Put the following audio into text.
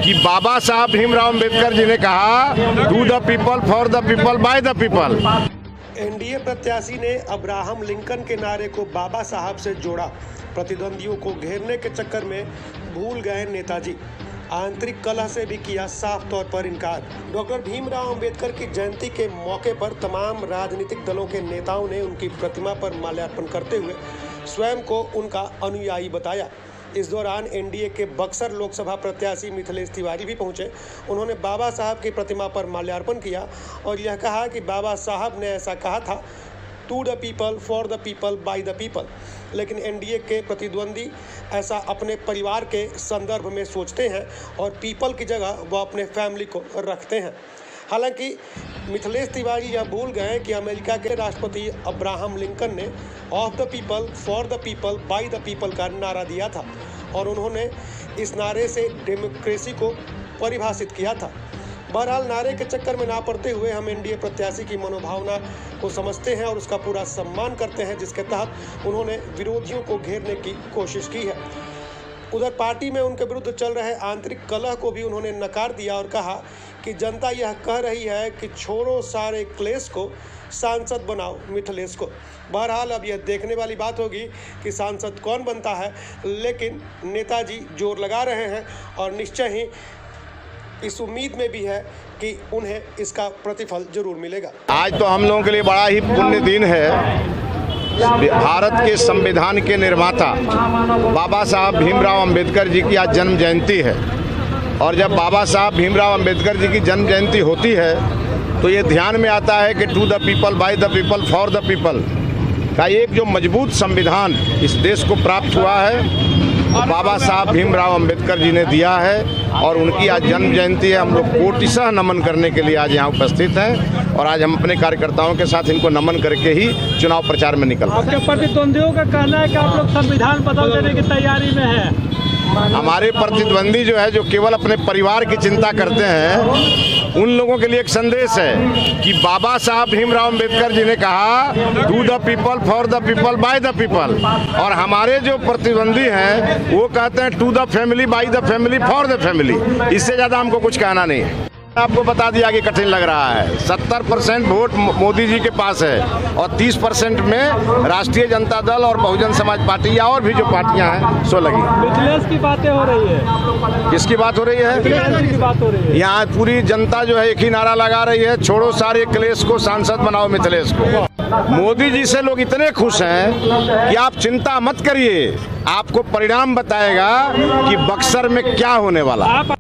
कि बाबा साहब भीमराव अम्बेडकर जी ने कहा, to the people, for the people, by the people. NDA प्रत्याशी ने अब्राहम लिंकन के नारे को बाबा साहब से जोड़ा। प्रतिद्वंदियों को घेरने के चक्कर में भूल गए नेताजी। आंतरिक कलह से भी किया साफ तौर पर इनकार। डॉक्टर भीमराव अंबेडकर की जयंती के मौके पर तमाम राजनीतिक दलों के नेताओं ने उनकी प्रतिमा पर माल्यार्पण करते हुए स्वयं को उनका अनुयायी बताया। इस दौरान एनडीए के बक्सर लोकसभा प्रत्याशी मिथिलेश तिवारी भी पहुंचे। उन्होंने बाबा साहब की प्रतिमा पर माल्यार्पण किया और यह कहा कि बाबा साहब ने ऐसा कहा था, to the people, for the people, by the people. लेकिन एनडीए के प्रतिद्वंदी ऐसा अपने परिवार के संदर्भ में सोचते हैं और पीपल की जगह वह अपने फैमिली को रखते हैं। हालांकि मिथिलेश तिवारी यह भूल गए कि अमेरिका के राष्ट्रपति अब्राहम लिंकन ने of the people, for the people, by the people का नारा दिया था और उन्होंने इस नारे से डेमोक्रेसी को परिभाषित किया था। बहरहाल नारे के चक्कर में ना पड़ते हुए हम एनडीए प्रत्याशी की मनोभावना को समझते हैं और उसका पूरा सम्मान करते हैं, जिसके तहत उन्होंने विरोधियों को घेरने की कोशिश की है। उधर पार्टी में उनके विरुद्ध चल रहे आंतरिक कलह को भी उन्होंने नकार दिया और कहा कि जनता यह कह रही है कि छोड़ो सारे क्लेश को, सांसद बनाओ मिथिलेश को। बहरहाल अब यह देखने वाली बात होगी कि सांसद कौन बनता है, लेकिन नेताजी जोर लगा रहे हैं और निश्चय ही इस उम्मीद में भी है कि उन्हें इसका प्रतिफल जरूर मिलेगा। आज तो हम लोगों के लिए बड़ा ही पुण्य दिन है। भारत के संविधान के निर्माता बाबा साहब भीमराव अंबेडकर जी की आज जन्म जयंती है और जब बाबा साहब भीमराव अंबेडकर जी की जन्म जयंती होती है तो ये ध्यान में आता है कि to the people, by the people, for the people का एक जो मजबूत संविधान इस देश को प्राप्त हुआ है वो बाबा साहब भीमराव अंबेडकर जी ने दिया है और उनकी आज जन्म जयंती है। हम लोग कोटिशः नमन करने के लिए आज यहाँ उपस्थित हैं और आज हम अपने कार्यकर्ताओं के साथ इनको नमन करके ही चुनाव प्रचार में निकल रहे हैं। आपके प्रतिद्वंदियों का कहना है कि आप लोग संविधान बदल देने की तैयारी में है। हमारे प्रतिद्वंदी जो है, जो केवल अपने परिवार की चिंता करते हैं, उन लोगों के लिए एक संदेश है कि बाबा साहब भीमराव अम्बेडकर जी ने कहा, to the people, for the people, by the people. और हमारे जो प्रतिद्वंदी हैं वो कहते हैं to the family, by the family, for the family. इससे ज़्यादा हमको कुछ कहना नहीं है। आपको बता दिया कि कठिन लग रहा है। 70% वोट मोदी जी के पास है और 30% में राष्ट्रीय जनता दल और बहुजन समाज पार्टी या और भी जो पार्टियां हैं सो लगी। मिथिलेश की बातें हो रही है। किसकी बात हो रही है? मिथिलेश की बात हो रही है। यहाँ पूरी जनता जो है एक ही नारा लगा रही है, छोड़ो सारे क्लेश को, सांसद बनाओ मिथिलेश को। मोदी जी से लोग इतने खुश हैं कि आप चिंता मत करिए, आपको परिणाम बताएगा कि बक्सर में क्या होने वाला। आप